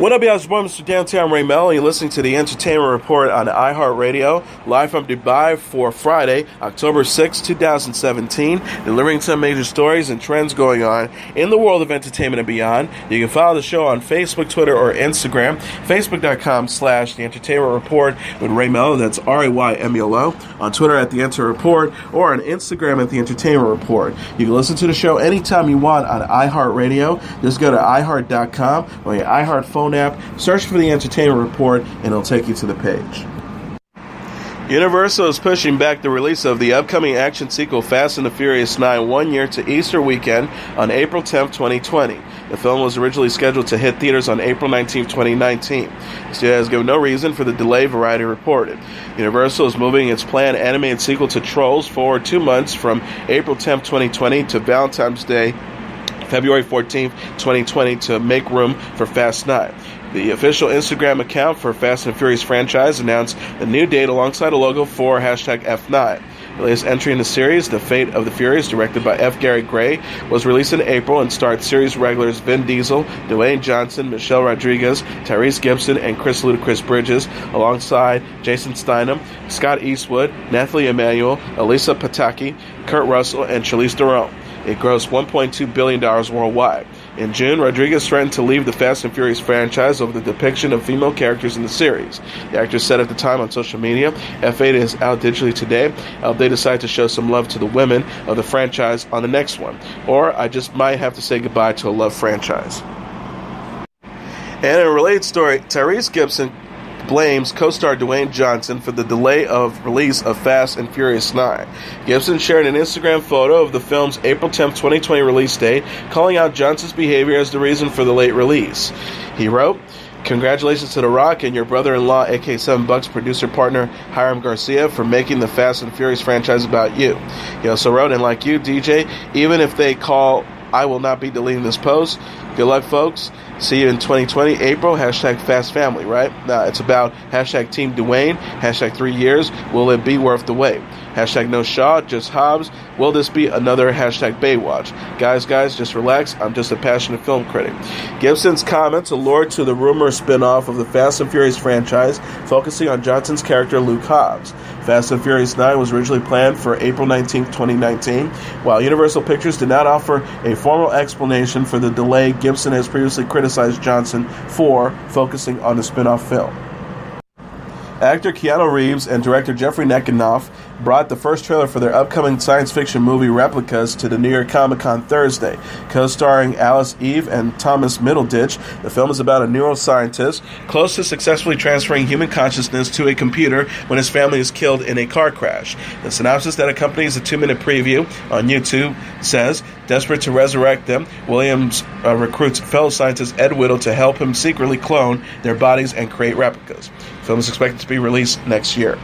What up, y'all? It's your boy, Mr. Downtown Ray Melo. You're listening to the Entertainment Report on iHeartRadio, live from Dubai for Friday, October 6, 2017, delivering some major stories and trends going on in the world of entertainment and beyond. You can follow the show on Facebook, Twitter, or Instagram, facebook.com/The Entertainment Report with Ray Melo, that's RAYMELO, on Twitter at The Enter Report, or on Instagram at The Entertainment Report. You can listen to the show anytime you want on iHeartRadio. Just go to iHeart.com or your iHeart phone app, search for the Entertainment Report, and it'll take you to the page. Universal is pushing back the release of the upcoming action sequel Fast and the Furious 9 1 year to Easter weekend on April 10, 2020. The film was originally scheduled to hit theaters on April 19, 2019. The studio has given no reason for the delay, Variety reported. Universal is moving its planned animated sequel to Trolls forward 2 months from April 10, 2020 to Valentine's Day, February 14, 2020, to make room for Fast 9. The official Instagram account for Fast and Furious franchise announced the new date alongside a logo for #F9. The latest entry in the series, The Fate of the Furious, directed by F. Gary Gray, was released in April and starred series regulars Vin Diesel, Dwayne Johnson, Michelle Rodriguez, Tyrese Gibson, and Chris Ludacris Bridges, alongside Jason Statham, Scott Eastwood, Nathalie Emmanuel, Elisa Pataki, Kurt Russell, and Charlize Theron. It grossed $1.2 billion worldwide. In June, Rodriguez threatened to leave the Fast and Furious franchise over the depiction of female characters in the series. The actress said at the time on social media, F8 is out digitally today. I hope they decide to show some love to the women of the franchise on the next one. Or I just might have to say goodbye to a love franchise. And in a related story, Tyrese Gibson blames co-star Dwayne Johnson for the delay of release of Fast and Furious 9. Gibson shared an Instagram photo of the film's April 10, 2020 release date, calling out Johnson's behavior as the reason for the late release. He wrote, "Congratulations to The Rock and your brother-in-law, aka 7 Bucks producer partner Hiram Garcia, for making the Fast and Furious franchise about you." He also wrote, "And like you, DJ, even if they call, I will not be deleting this post. Good luck, folks. See you in 2020, April, #FastFamily," right? Now, it's about #Team Dwayne, #3 years, will it be worth the wait? #No Shaw, just Hobbs, will this be another #Baywatch? Guys, just relax, I'm just a passionate film critic. Gibson's comment to Lorde to the rumored spin-off of the Fast and Furious franchise, focusing on Johnson's character Luke Hobbs. Fast and Furious 9 was originally planned for April 19, 2019. While Universal Pictures did not offer a formal explanation for the delay, Gibson has previously criticized Johnson for focusing on the spin-off film. Actor Keanu Reeves and director Jeffrey Nekanoff brought the first trailer for their upcoming science fiction movie Replicas to the New York Comic Con Thursday. Co-starring Alice Eve and Thomas Middleditch, the film is about a neuroscientist close to successfully transferring human consciousness to a computer when his family is killed in a car crash. The synopsis that accompanies the 2-minute preview on YouTube says, desperate to resurrect them, Williams recruits fellow scientist Ed Whittle to help him secretly clone their bodies and create replicas. The film is expected to be released next year.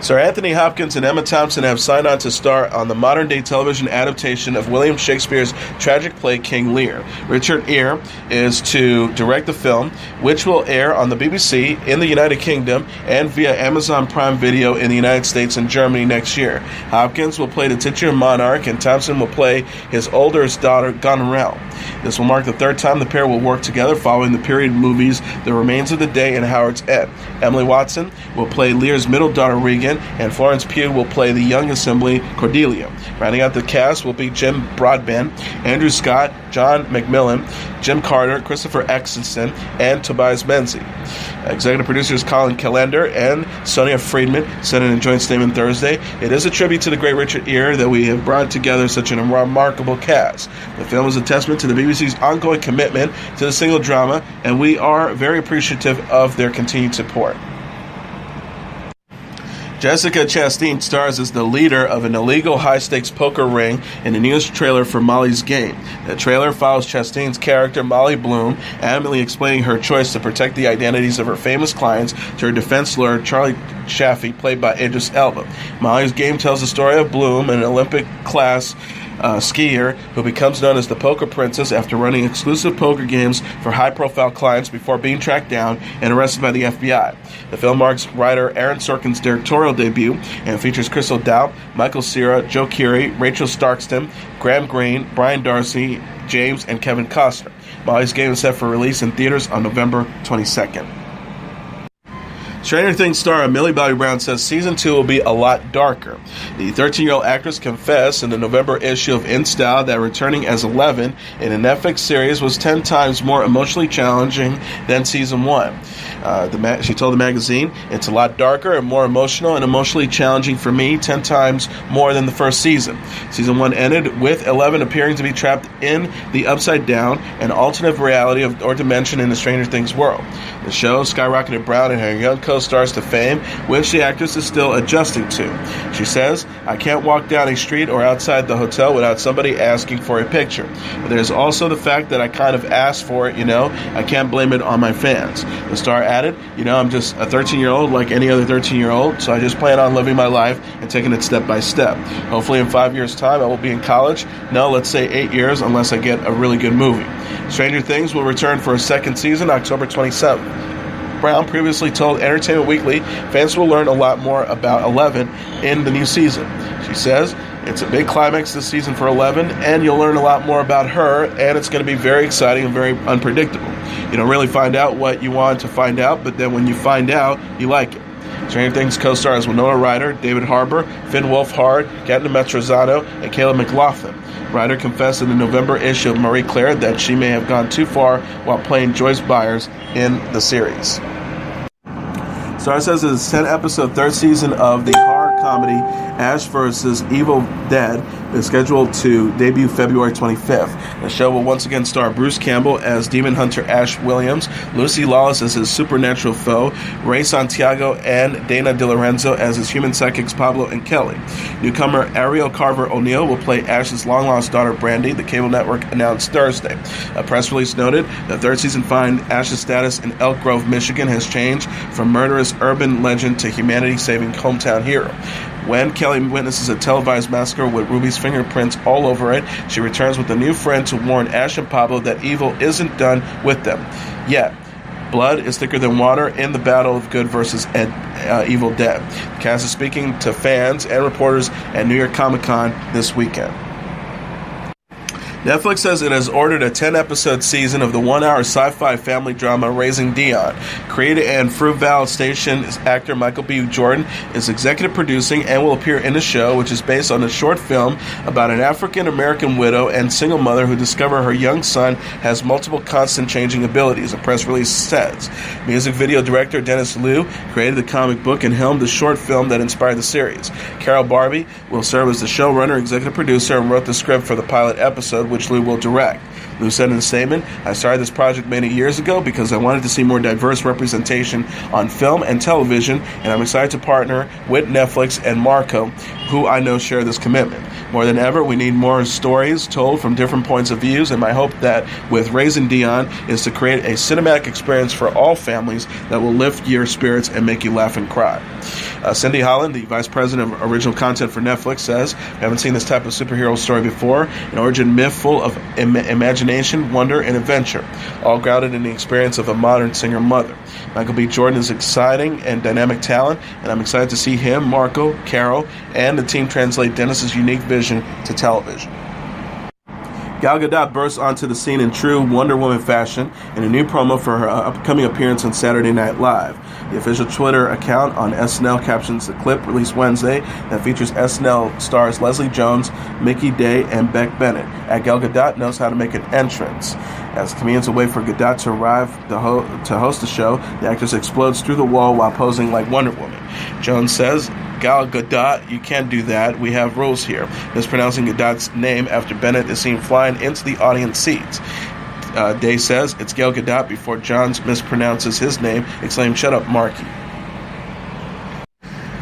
Sir Anthony Hopkins and Emma Thompson have signed on to star on the modern-day television adaptation of William Shakespeare's tragic play King Lear. Richard Gere is to direct the film, which will air on the BBC in the United Kingdom and via Amazon Prime Video in the United States and Germany next year. Hopkins will play the titular monarch, and Thompson will play his oldest daughter, Goneril. This will mark the third time the pair will work together following the period movies The Remains of the Day and Howard's End. Emily Watson will play Lear's middle daughter, Regan, and Florence Pugh will play the young assembly, Cordelia. Rounding out the cast will be Jim Broadbent, Andrew Scott, John McMillan, Jim Carter, Christopher Eccleston, and Tobias Menzies. Executive producers Colin Callender and Sonia Friedman said in a joint statement Thursday, "It is a tribute to the great Richard Gere that we have brought together such a remarkable cast. The film is a testament to the BBC's ongoing commitment to the single drama, and we are very appreciative of their continued support." Jessica Chastain stars as the leader of an illegal high-stakes poker ring in the newest trailer for Molly's Game. The trailer follows Chastain's character, Molly Bloom, adamantly explaining her choice to protect the identities of her famous clients to her defense lawyer, Charlie Chaffee, played by Idris Elba. Molly's Game tells the story of Bloom, an Olympic-class skier who becomes known as the Poker Princess after running exclusive poker games for high-profile clients before being tracked down and arrested by the FBI. The film marks writer Aaron Sorkin's directorial debut and features Chris O'Dowd, Michael Cera, Joe Keery, Rachel Starkston, Graham Greene, Brian Darcy, James, and Kevin Costner. Molly's Game is set for release in theaters on November 22nd. Stranger Things star Millie Bobby Brown says Season 2 will be a lot darker. The 13-year-old actress confessed in the November issue of In Style that returning as 11 in a Netflix series was 10 times more emotionally challenging than Season 1. She told the magazine, "It's a lot darker and more emotional and emotionally challenging for me, 10 times more than the first season." Season 1 ended with 11 appearing to be trapped in the Upside Down, an alternate reality or dimension in the Stranger Things world. The show skyrocketed Brown and her young co-stars to fame, which the actress is still adjusting to. She says, "I can't walk down a street or outside the hotel without somebody asking for a picture. But there's also the fact that I kind of asked for it, I can't blame it on my fans." The star added, "I'm just a 13-year-old like any other 13-year-old, so I just plan on living my life and taking it step by step. Hopefully in 5 years' time I will be in college. No, let's say 8 years unless I get a really good movie." Stranger Things will return for a second season October 27th. Brown previously told Entertainment Weekly fans will learn a lot more about 11 in the new season. She says, "It's a big climax this season for 11, and you'll learn a lot more about her, and it's going to be very exciting and very unpredictable. You don't really find out what you want to find out, but then when you find out, you like it." Stranger Things co-stars Winona Ryder, David Harbour, Finn Wolfhard, Gaten Mastrozano, and Caleb McLaughlin. Ryder confessed in the November issue of Marie Claire that she may have gone too far while playing Joyce Byers in the series. Star says it's 10-episode third season of the horror comedy Ash vs. Evil Dead is scheduled to debut February 25th. The show will once again star Bruce Campbell as demon hunter Ash Williams, Lucy Lawless as his supernatural foe, Ray Santiago and Dana DeLorenzo as his human psychics Pablo and Kelly. Newcomer Ariel Carver O'Neill will play Ash's long-lost daughter Brandy, the cable network announced Thursday. A press release noted the third season find Ash's status in Elk Grove, Michigan has changed from murderous urban legend to humanity-saving hometown hero. When Kelly witnesses a televised massacre with Ruby's fingerprints all over it, she returns with a new friend to warn Ash and Pablo that evil isn't done with them yet. Blood is thicker than water in the battle of good versus Evil Dead. The cast is speaking to fans and reporters at New York Comic-Con this weekend. Netflix says it has ordered a 10-episode season of the one-hour sci-fi family drama Raising Dion. Creator and Fruitvale Station actor Michael B. Jordan is executive producing and will appear in the show, which is based on a short film about an African-American widow and single mother who discover her young son has multiple constant changing abilities, a press release says. Music video director Dennis Liu created the comic book and helmed the short film that inspired the series. Carol Barbie will serve as the showrunner, executive producer, and wrote the script for the pilot episode, which Liu will direct. Liu said in a statement, "I started this project many years ago because I wanted to see more diverse representation on film and television, and I'm excited to partner with Netflix and Marco, who I know share this commitment. More than ever, we need more stories told from different points of views, and my hope that with Raising Dion is to create a cinematic experience for all families that will lift your spirits and make you laugh and cry." Cindy Holland, the vice president of original content for Netflix, says, "We haven't seen this type of superhero story before, an origin myth full of imagination, wonder, and adventure, all grounded in the experience of a modern singer mother. Michael B. Jordan is exciting and dynamic talent, and I'm excited to see him, Marco, Carol, and the team translate Dennis's unique vision to television." Gal Gadot burst onto the scene in true Wonder Woman fashion in a new promo for her upcoming appearance on Saturday Night Live. The official Twitter account on SNL captions the clip released Wednesday that features SNL stars Leslie Jones, Mickey Day, and Beck Bennett. Gal Gadot knows how to make an entrance. As comedians wait for Gadot to arrive to host the show, the actress explodes through the wall while posing like Wonder Woman. Jones says, "Gal Gadot, you can't do that. We have rules here." Mispronouncing Gadot's name after Bennett is seen flying into the audience seats. Day says, "It's Gal Gadot," before Johns mispronounces his name, exclaiming, "Shut up, Marky."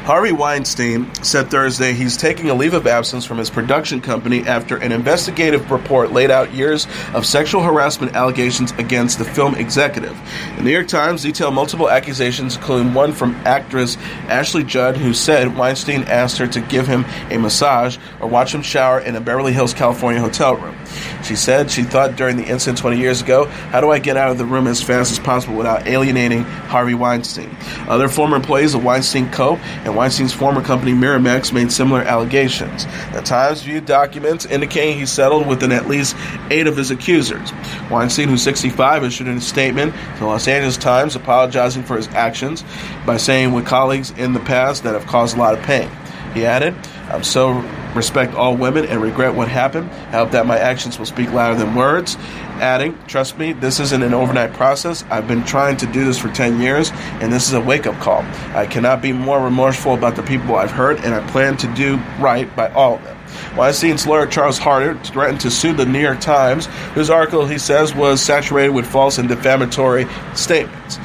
Harvey Weinstein said Thursday he's taking a leave of absence from his production company after an investigative report laid out years of sexual harassment allegations against the film executive. The New York Times detailed multiple accusations, including one from actress Ashley Judd, who said Weinstein asked her to give him a massage or watch him shower in a Beverly Hills, California hotel room. She said she thought during the incident 20 years ago, how do I get out of the room as fast as possible without alienating Harvey Weinstein? Other former employees of Weinstein Co. and Weinstein's former company Miramax made similar allegations. The Times viewed documents indicating he settled with at least 8 of his accusers. Weinstein, who's 65, issued a statement to the Los Angeles Times apologizing for his actions by saying with colleagues in the past that have caused a lot of pain. He added, I'm so respect all women and regret what happened. I hope that my actions will speak louder than words. Adding, trust me, this isn't an overnight process. I've been trying to do this for 10 years, and this is a wake-up call. I cannot be more remorseful about the people I've hurt, and I plan to do right by all of them. Weinstein's lawyer, Charles Harder, threatened to sue the New York Times, whose article, he says, was saturated with false and defamatory statements.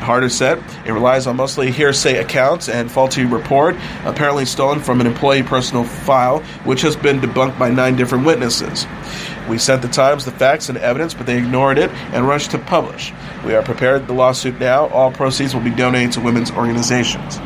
Harder said it relies on mostly hearsay accounts and faulty report, apparently stolen from an employee personal file, which has been debunked by 9 different witnesses. We sent the Times the facts and evidence, but they ignored it and rushed to publish. We are prepared for the lawsuit now. All proceeds will be donated to women's organizations.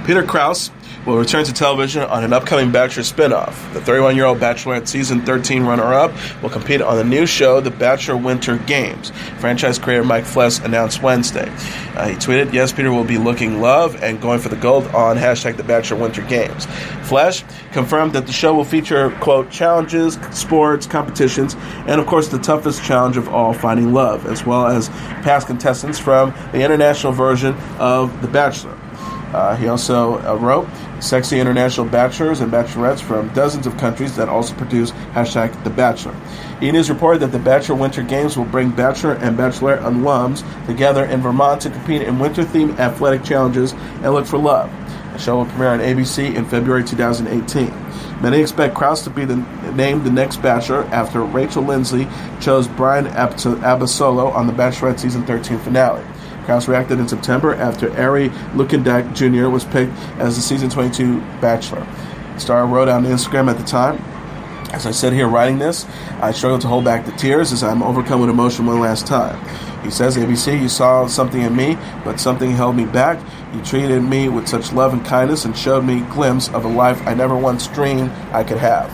Peter Krause will return to television on an upcoming Bachelor spinoff. The 31-year-old Bachelorette Season 13 runner-up will compete on the new show, The Bachelor Winter Games. Franchise creator Mike Fless announced Wednesday. He tweeted, yes, Peter will be looking love and going for the gold on hashtag The Bachelor Winter Games. Fless confirmed that the show will feature, quote, challenges, sports, competitions, and of course the toughest challenge of all, finding love, as well as past contestants from the international version of The Bachelor. He also wrote, sexy international bachelors and bachelorettes from dozens of countries that also produce hashtag The Bachelor. It is reported that the Bachelor Winter Games will bring Bachelor and Bachelorette alums together in Vermont to compete in winter-themed athletic challenges and look for love. The show will premiere on ABC in February 2018. Many expect Krause to be named the next Bachelor after Rachel Lindsay chose Brian Abasolo on the Bachelorette Season 13 finale. Krause reacted in September after Ari Lukendak Jr. was picked as the Season 22 Bachelor. The star wrote on Instagram at the time, as I sit here writing this, I struggle to hold back the tears as I'm overcome with emotion one last time. He says, ABC, you saw something in me, but something held me back. You treated me with such love and kindness and showed me a glimpse of a life I never once dreamed I could have.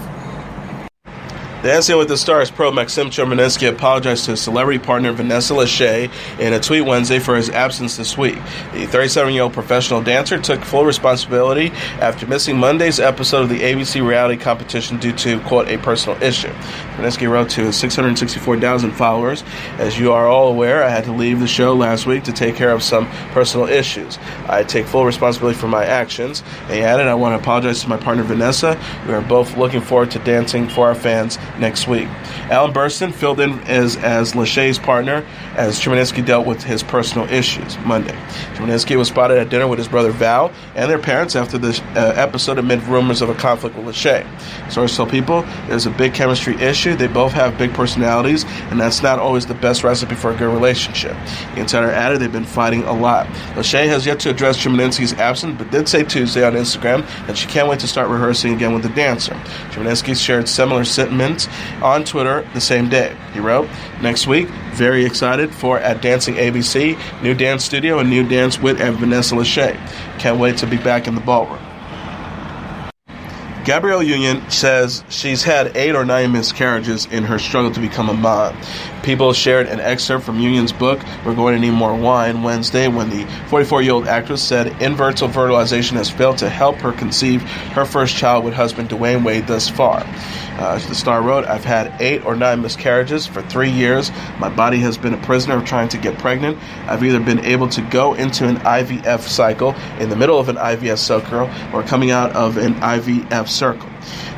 Dancing with the Stars pro Maxim Chemerinsky apologized to his celebrity partner Vanessa Lachey in a tweet Wednesday for his absence this week. The 37-year-old professional dancer took full responsibility after missing Monday's episode of the ABC reality competition due to, quote, a personal issue. Chemerinsky wrote to his 664,000 followers, as you are all aware, I had to leave the show last week to take care of some personal issues. I take full responsibility for my actions. He added, I want to apologize to my partner Vanessa. We are both looking forward to dancing for our fans next week. Alan Burston filled in as Lachey's partner as Chemerinsky dealt with his personal issues Monday. Chemerinsky was spotted at dinner with his brother Val and their parents after the episode amid rumors of a conflict with Lachey. Sources tell people there's a big chemistry issue. They both have big personalities, and that's not always the best recipe for a good relationship. The insider added they've been fighting a lot. Lachey has yet to address Chemerinsky's absence, but did say Tuesday on Instagram that she can't wait to start rehearsing again with the dancer. Chemerinsky shared similar sentiments on Twitter the same day. He wrote, next week, very excited for at Dancing ABC, new dance studio and new dance with and Vanessa Lachey. Can't wait to be back in the ballroom. Gabrielle Union says she's had 8 or 9 miscarriages in her struggle to become a mom. People shared an excerpt from Union's book, We're Going to Need More Wine, Wednesday, when the 44-year-old actress said in vitro fertilization has failed to help her conceive her first child with husband Dwayne Wade thus far. The star wrote, I've had 8 or 9 miscarriages for 3 years. My body has been a prisoner of trying to get pregnant. I've either been able to go into an IVF cycle in the middle of an IVF cycle or coming out of an IVF circle.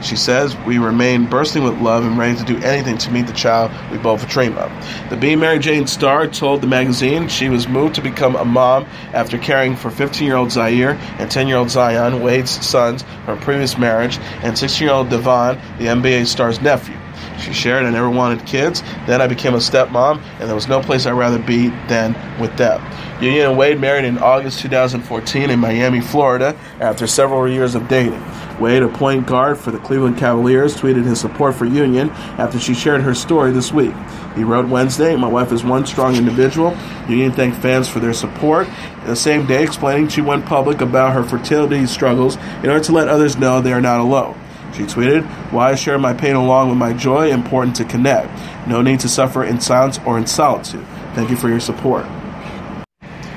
She says, we remain bursting with love and ready to do anything to meet the child we both dream of. The Be Mary Jane star told the magazine she was moved to become a mom after caring for 15-year-old Zaire and 10-year-old Zion, Wade's sons from a previous marriage, and 16-year-old Devon, the NBA star's nephew. She shared, I never wanted kids. Then I became a stepmom, and there was no place I'd rather be than with them. Union and Wade married in August 2014 in Miami, Florida, after several years of dating. Wade, a point guard for the Cleveland Cavaliers, tweeted his support for Union after she shared her story this week. He wrote Wednesday, my wife is one strong individual. Union thanked fans for their support. The same day, explaining she went public about her fertility struggles in order to let others know they are not alone. She tweeted, "Why share my pain along with my joy? Important to connect. No need to suffer in silence or in solitude. Thank you for your support."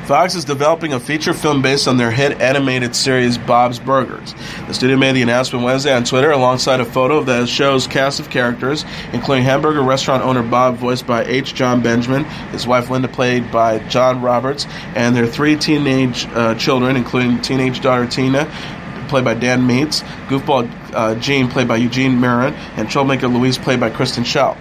Fox is developing a feature film based on their hit animated series Bob's Burgers. The studio made the announcement Wednesday on Twitter alongside a photo of the show's cast of characters, including hamburger restaurant owner Bob, voiced by H. John Benjamin, his wife Linda, played by John Roberts, and their three teenage children, including teenage daughter Tina, played by Dan Meats, goofball Gene, played by Eugene Mirren, and troublemaker Louise, played by Kristen Schaal.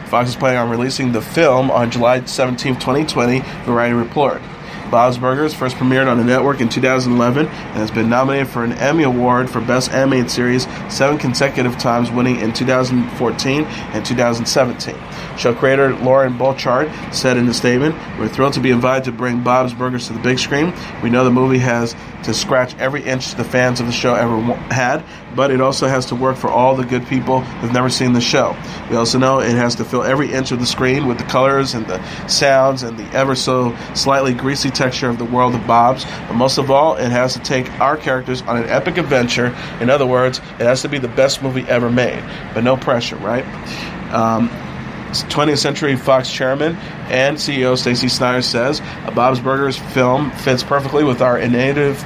Fox is planning on releasing the film on July 17, 2020, Variety reported. Bob's Burgers first premiered on the network in 2011 and has been nominated for an Emmy Award for Best Animated Series 7 consecutive times, winning in 2014 and 2017. Show creator Lauren Bouchard said in a statement, "We're thrilled to be invited to bring Bob's Burgers to the big screen. We know the movie has to scratch every inch the fans of the show ever had, but it also has to work for all the good people who've never seen the show. We also know it has to fill every inch of the screen with the colors and the sounds and the ever so slightly greasy texture of the world of Bob's, but most of all, it has to take our characters on an epic adventure. In other words, it has to be the best movie ever made, but no pressure, right?" 20th Century Fox chairman and CEO Stacey Snider says, "A Bob's Burgers film fits perfectly with our initiative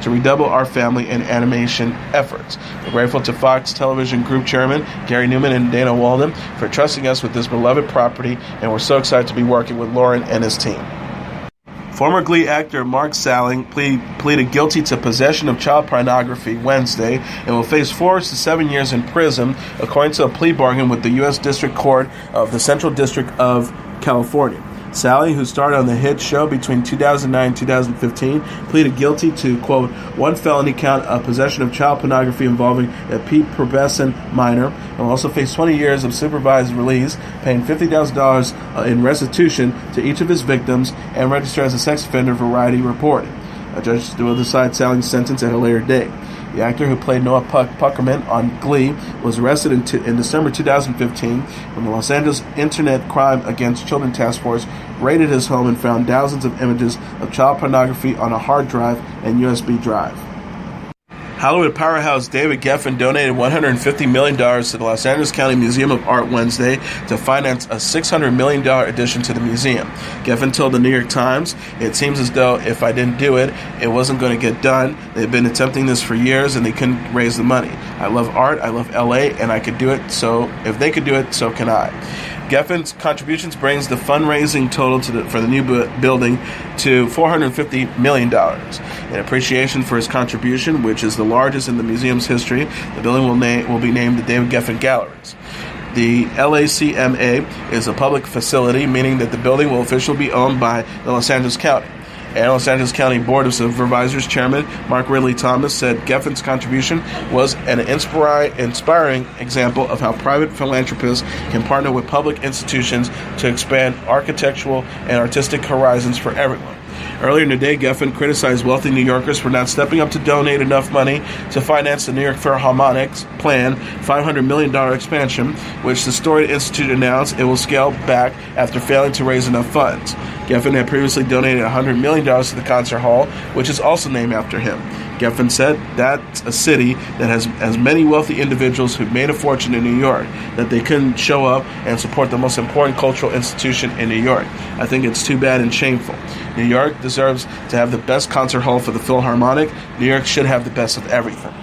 to redouble our family and animation efforts. We're grateful to Fox Television Group Chairman Gary Newman and Dana Walden for trusting us with this beloved property, and we're so excited to be working with Lauren and his team." Former Glee actor Mark Salling pleaded guilty to possession of child pornography Wednesday and will face 4 to 7 years in prison, according to a plea bargain with the U.S. District Court of the Central District of California. Salling, who starred on the hit show between 2009 and 2015, pleaded guilty to, quote, one felony count of possession of child pornography involving a prepubescent minor, and will also face 20 years of supervised release, paying $50,000 in restitution to each of his victims, and register as a sex offender, Variety reported. A judge will decide Salling's sentence at a later date. The actor, who played Noah Puckerman on Glee, was arrested in December 2015 when the Los Angeles Internet Crime Against Children Task Force raided his home and found thousands of images of child pornography on a hard drive and USB drive. Hollywood powerhouse David Geffen donated $150 million to the Los Angeles County Museum of Art Wednesday to finance a $600 million addition to the museum. Geffen told the New York Times, "It seems as though if I didn't do it, it wasn't going to get done. They've been attempting this for years and they couldn't raise the money. I love art, I love LA, and I could do it, so if they could do it, so can I." Geffen's contributions brings the fundraising total for the new building to $450 million. In appreciation for his contribution, which is the largest in the museum's history, the building will be named the David Geffen Galleries. The LACMA is a public facility, meaning that the building will officially be owned by the Los Angeles County. And Los Angeles County Board of Supervisors Chairman Mark Ridley Thomas said Geffen's contribution was an inspiring example of how private philanthropists can partner with public institutions to expand architectural and artistic horizons for everyone. Earlier in the day, Geffen criticized wealthy New Yorkers for not stepping up to donate enough money to finance the New York Philharmonic's planned $500 million expansion, which the Storied Institute announced it will scale back after failing to raise enough funds. Geffen had previously donated $100 million to the concert hall, which is also named after him. Geffen said that's a city that has as many wealthy individuals who've made a fortune in New York that they couldn't show up and support the most important cultural institution in New York. I think it's too bad and shameful. New York deserves to have the best concert hall for the Philharmonic. New York should have the best of everything.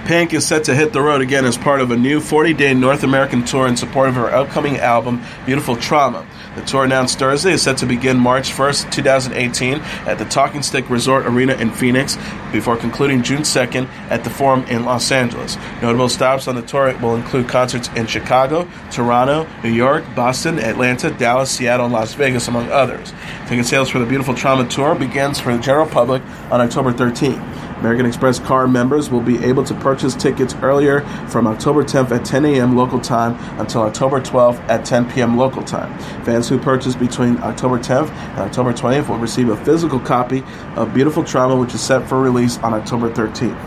Pink is set to hit the road again as part of a new 40-day North American tour in support of her upcoming album, Beautiful Trauma. The tour, announced Thursday, is set to begin March 1st, 2018 at the Talking Stick Resort Arena in Phoenix before concluding June 2nd at the Forum in Los Angeles. Notable stops on the tour will include concerts in Chicago, Toronto, New York, Boston, Atlanta, Dallas, Seattle, and Las Vegas, among others. Ticket sales for the Beautiful Trauma tour begins for the general public on October 13th. American Express card members will be able to purchase tickets earlier from October 10th at 10 a.m. local time until October 12th at 10 p.m. local time. Fans who purchase between October 10th and October 20th will receive a physical copy of Beautiful Trauma, which is set for release on October 13th.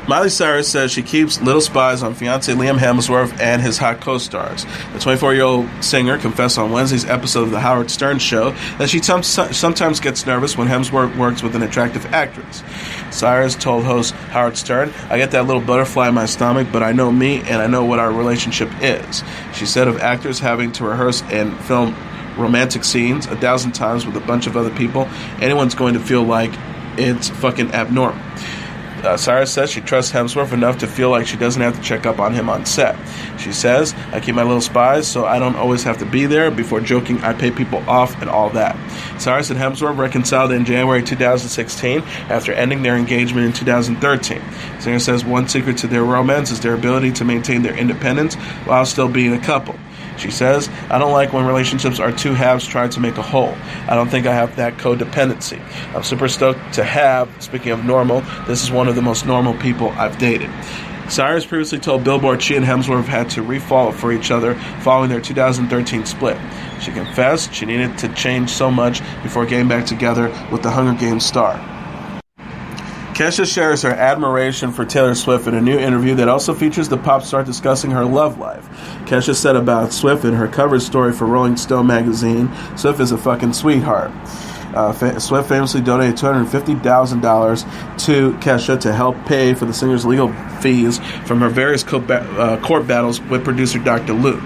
Miley Cyrus says she keeps little spies on fiancé Liam Hemsworth and his hot co-stars. The 24-year-old singer confessed on Wednesday's episode of The Howard Stern Show that she sometimes gets nervous when Hemsworth works with an attractive actress. Cyrus told host Howard Stern, "I get that little butterfly in my stomach, but I know me and I know what our relationship is." She said of actors having to rehearse and film romantic scenes 1,000 times with a bunch of other people, anyone's going to feel like it's fucking abnormal. Cyrus says she trusts Hemsworth enough to feel like she doesn't have to check up on him on set. She says, "I keep my little spies so I don't always have to be there. Before joking, I pay people off and all that." Cyrus and Hemsworth reconciled in January 2016 after ending their engagement in 2013. The singer says one secret to their romance is their ability to maintain their independence while still being a couple. She says, "I don't like when relationships are two halves trying to make a whole. I don't think I have that codependency. I'm super stoked to have, speaking of normal, this is one of the most normal people I've dated." Cyrus previously told Billboard she and Hemsworth had to re-fall for each other following their 2013 split. She confessed she needed to change so much before getting back together with the Hunger Games star. Kesha shares her admiration for Taylor Swift in a new interview that also features the pop star discussing her love life. Kesha said about Swift in her cover story for Rolling Stone magazine, "Swift is a fucking sweetheart." Swift famously donated $250,000 to Kesha to help pay for the singer's legal fees from her various court battles with producer Dr. Luke.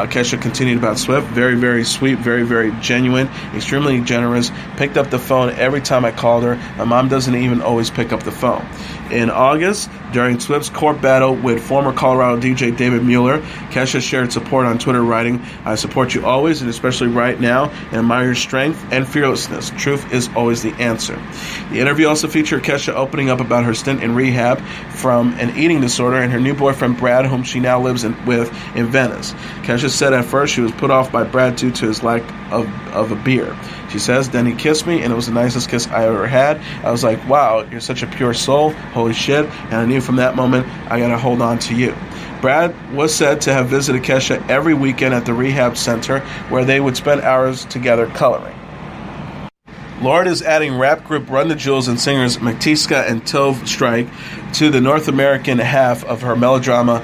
Kesha continued about Swift, "Very, very sweet, very, very genuine, extremely generous, picked up the phone every time I called her. My mom doesn't even always pick up the phone." In August, during Swift's court battle with former Colorado DJ David Mueller, Kesha shared support on Twitter, writing, "I support you always, and especially right now, and admire your strength and fearlessness. Truth is always the answer." The interview also featured Kesha opening up about her stint in rehab from an eating disorder and her new boyfriend Brad, whom she now lives with in Venice. Kesha said at first she was put off by Brad due to his lack of a beer. She says, "Then he kissed me, and it was the nicest kiss I ever had. I was like, wow, you're such a pure soul. Holy shit." And I knew from that moment, I gotta hold on to you. Brad was said to have visited Kesha every weekend at the rehab center, where they would spend hours together coloring. Lorde is adding rap group Run the Jewels and singers Matiska and Tove Strike to the North American half of her Melodrama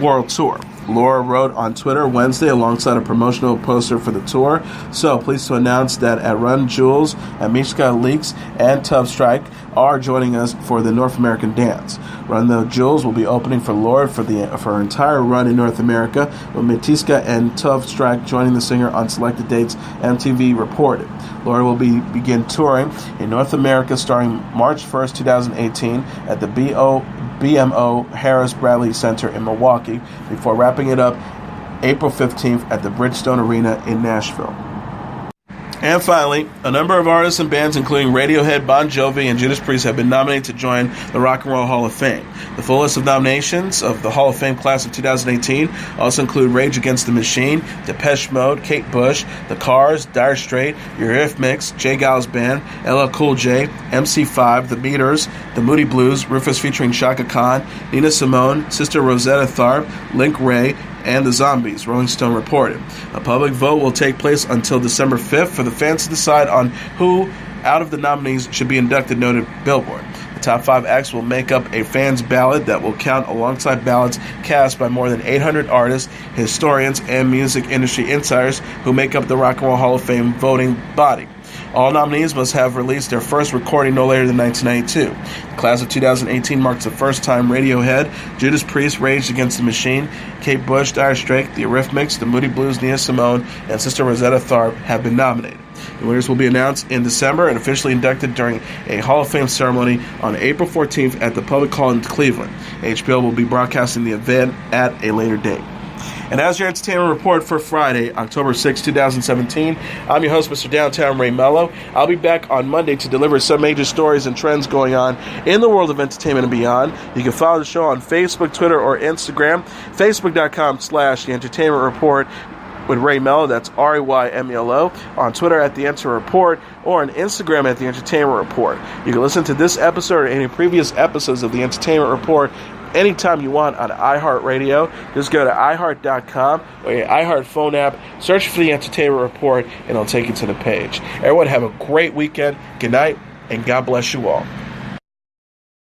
World Tour. Laura wrote on Twitter Wednesday alongside a promotional poster for the tour, "So pleased to announce that at Run Jewels, Mishka Leaks and Tove Strike are joining us for the North American dance. Run the Jewels will be opening for Lorde for her entire run in North America, with Matiska and Tove Strike joining the singer on selected dates," MTV reported. Lorde will begin touring in North America starting March 1st, 2018 at the BMO Harris Bradley Center in Milwaukee, before wrapping it up April 15th at the Bridgestone Arena in Nashville. And finally, a number of artists and bands, including Radiohead, Bon Jovi, and Judas Priest, have been nominated to join the Rock and Roll Hall of Fame. The full list of nominations of the Hall of Fame class of 2018 also include Rage Against the Machine, Depeche Mode, Kate Bush, The Cars, Dire Straits, Eurythmics, J. Geils Band, LL Cool J, MC5, The Beaters, The Moody Blues, Rufus featuring Shaka Khan, Nina Simone, Sister Rosetta Tharpe, Link Wray, and the Zombies, Rolling Stone reported. A public vote will take place until December 5th for the fans to decide on who out of the nominees should be inducted, noted Billboard. The top 5 acts will make up a fans' ballot that will count alongside ballots cast by more than 800 artists, historians, and music industry insiders who make up the Rock and Roll Hall of Fame voting body. All nominees must have released their first recording no later than 1992. The class of 2018 marks the first time Radiohead, Judas Priest, Rage Against the Machine, Kate Bush, Dire Straits, The Eurythmics, The Moody Blues, Nina Simone, and Sister Rosetta Tharpe have been nominated. The winners will be announced in December and officially inducted during a Hall of Fame ceremony on April 14th at the Public Hall in Cleveland. HBO will be broadcasting the event at a later date. And as your entertainment report for Friday, October 6, 2017, I'm your host, Mr. Downtown Ray Melo. I'll be back on Monday to deliver some major stories and trends going on in the world of entertainment and beyond. You can follow the show on Facebook, Twitter, or Instagram. Facebook.com/The Entertainment Report with Ray Melo, that's RAYMELO, on Twitter at The Enter Report, or on Instagram at The Entertainment Report. You can listen to this episode or any previous episodes of The Entertainment Report anytime you want on iHeartRadio. Just go to iHeart.com or your iHeart phone app, search for The Entertainment Report, and it'll take you to the page. Everyone have a great weekend. Good night, and God bless you all.